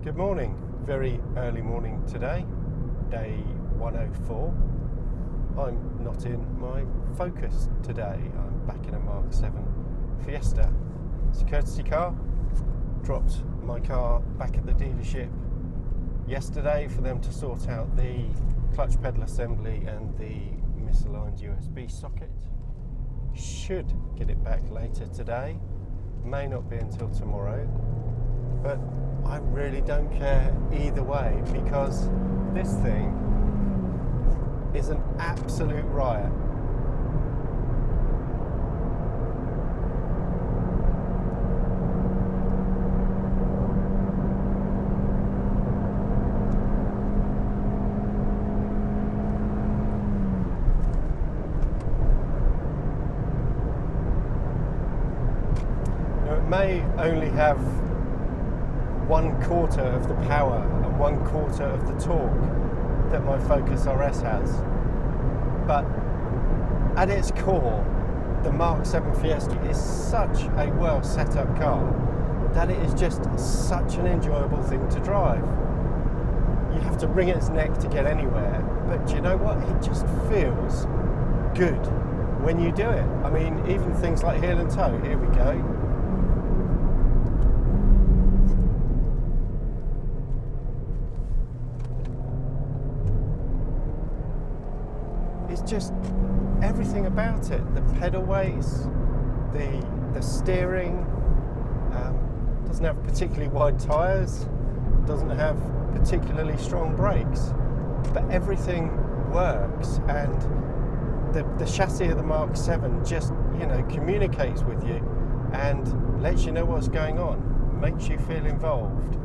Good morning, very early morning today, day 104. I'm not in my Focus today, I'm back in a mk7 Fiesta. It's a courtesy car. Dropped my car back at the dealership yesterday for them to sort out the clutch pedal assembly and the misaligned USB socket. Should get it back later today, may not be until tomorrow, but I really don't care either way because this thing is an absolute riot. Now, it may only have 1/4 of the power and 1/4 of the torque that my Focus RS has, but at its core the mk7 Fiesta is such a well set up car that it is just such an enjoyable thing to drive. You have to wring its neck to get anywhere, but do you know what, it just feels good when you do it. I mean, even things like heel and toe, here we go. It's just everything about it. The pedal weights, the steering, doesn't have particularly wide tyres, doesn't have particularly strong brakes, but everything works, and the chassis of the mk7 just, you know, communicates with you and lets you know what's going on, makes you feel involved.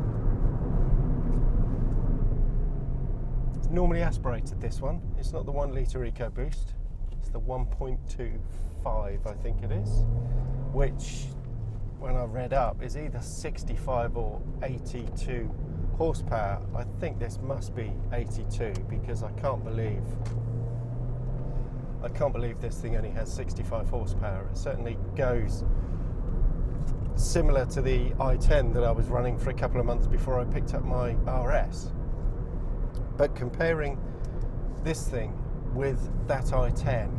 Normally aspirated, this one. It's not the 1 litre EcoBoost, it's the 1.25 I think it is, which when I read up is either 65 or 82 horsepower. I think this must be 82 because I can't believe this thing only has 65 horsepower. It certainly goes similar to the i10 that I was running for a couple of months before I picked up my RS. But comparing this thing with that i10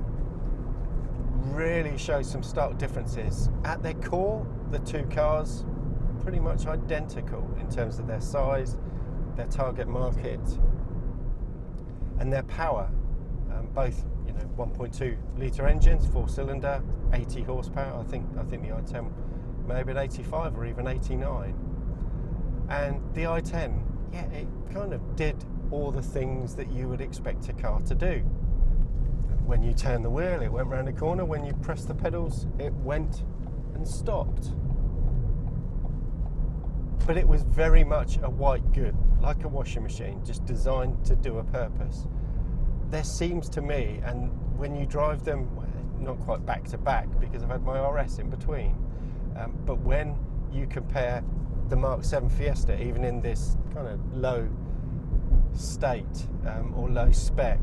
really shows some stark differences. At their core, the two cars pretty much identical in terms of their size, their target market, and their power. Both, you know, 1.2 litre engines, 4-cylinder, 80 horsepower. I think the i10 may have been 85 or even 89. And the i10, yeah, it kind of did all the things that you would expect a car to do. When you turn the wheel, it went round the corner. When you press the pedals, it went and stopped. But it was very much a white good, like a washing machine, just designed to do a purpose. There seems to me, and when you drive them, well, not quite back to back because I've had my RS in between, but when you compare the mk7 Fiesta, even in this kind of low state or low spec,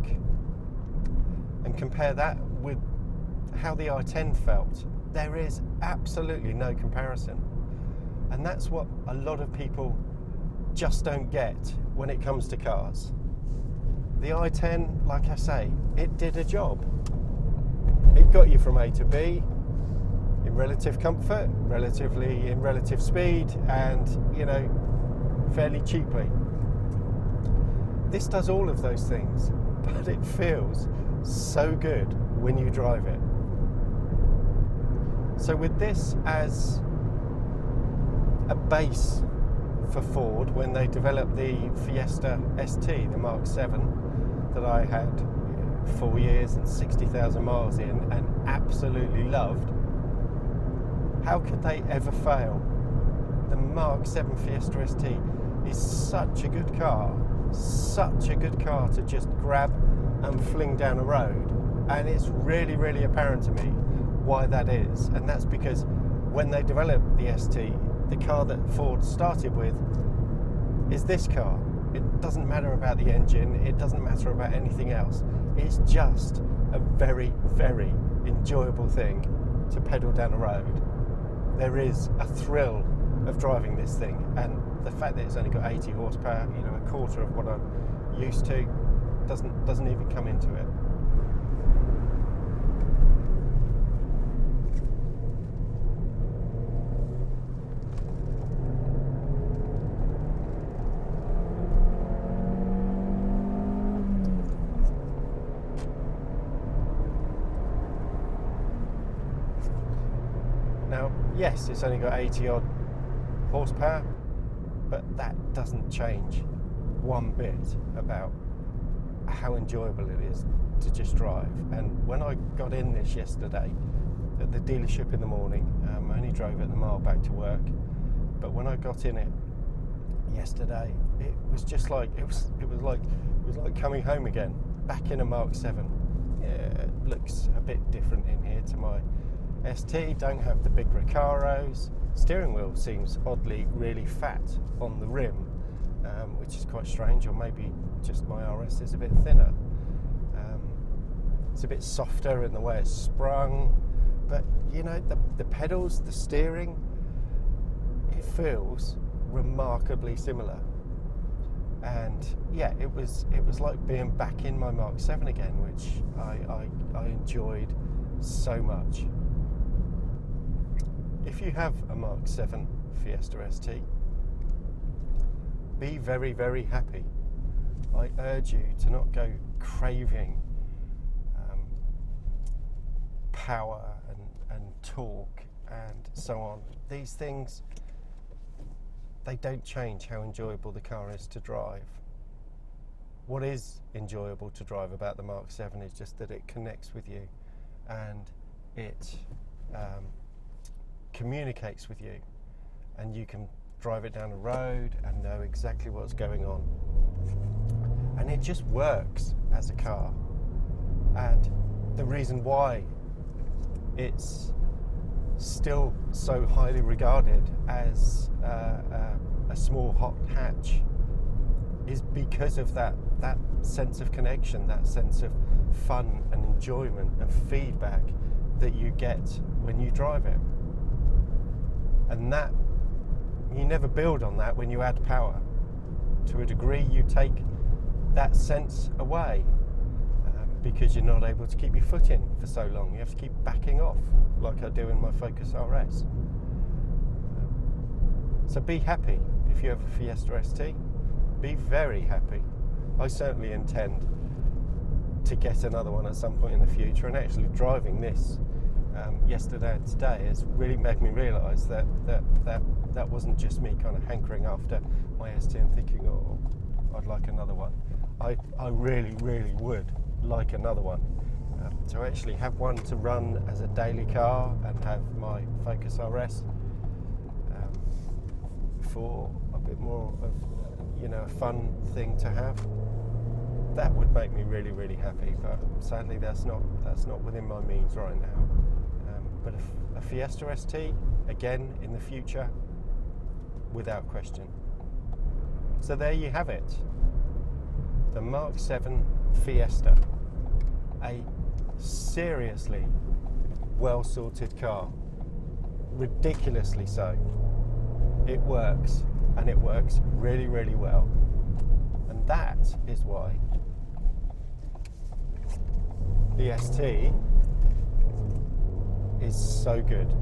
and compare that with how the i10 felt, there is absolutely no comparison. And that's what a lot of people just don't get when it comes to cars. The i10, like I say, it did a job. It got you from A to B in relative comfort, in relative speed, and, you know, fairly cheaply. This does all of those things, but it feels so good when you drive it. So with this as a base for Ford, when they developed the Fiesta ST, the mk7, that I had 4 years and 60,000 miles in and absolutely loved, how could they ever fail? The mk7 Fiesta ST is such a good car to just grab and fling down a road, and it's really, really apparent to me why that is. And that's because when they developed the ST, the car that Ford started with is this car. It doesn't matter about the engine, it doesn't matter about anything else. It's just a very, very enjoyable thing to pedal down a road. There is a thrill of driving this thing, and the fact that it's only got 80 horsepower, you know, a quarter of what I'm used to, doesn't even come into it. Now, yes, it's only got 80 odd horsepower, but that doesn't change one bit about how enjoyable it is to just drive. And when I got in this yesterday at the dealership in the morning, I only drove it the mile back to work, but when I got in it yesterday, it was just like it was like coming home again, back in a Mark 7. Yeah, it looks a bit different in here to my ST. Don't have the big Recaros. Steering wheel seems oddly really fat on the rim, which is quite strange, or maybe just my RS is a bit thinner. It's a bit softer in the way it's sprung, but you know, the pedals, the steering, it feels remarkably similar. And yeah, it was like being back in my Mark 7 again, which I enjoyed so much. If you have a Mark 7 Fiesta ST, be very, very happy. I urge you to not go craving power and torque and so on. These things, they don't change how enjoyable the car is to drive. What is enjoyable to drive about the Mark 7 is just that it connects with you, and it communicates with you, and you can drive it down a road and know exactly what's going on, and it just works as a car. And the reason why it's still so highly regarded as a small hot hatch is because of that sense of connection, that sense of fun and enjoyment and feedback that you get when you drive it. And that, you never build on that when you add power. To a degree, you take that sense away because you're not able to keep your foot in for so long. You have to keep backing off, like I do in my Focus RS. So be happy if you have a Fiesta ST. Be very happy. I certainly intend to get another one at some point in the future, and actually driving this yesterday and today has really made me realise that wasn't just me kind of hankering after my ST and thinking, oh, I'd like another one. I really, really would like another one. To actually have one to run as a daily car and have my Focus RS for a bit more of, you know, a fun thing to have, that would make me really, really happy. But sadly, that's not within my means right now. But a Fiesta ST, again, in the future, without question. So there you have it. The Mark 7 Fiesta. A seriously well-sorted car. Ridiculously so. It works, and it works really, really well. And that is why the ST is so good.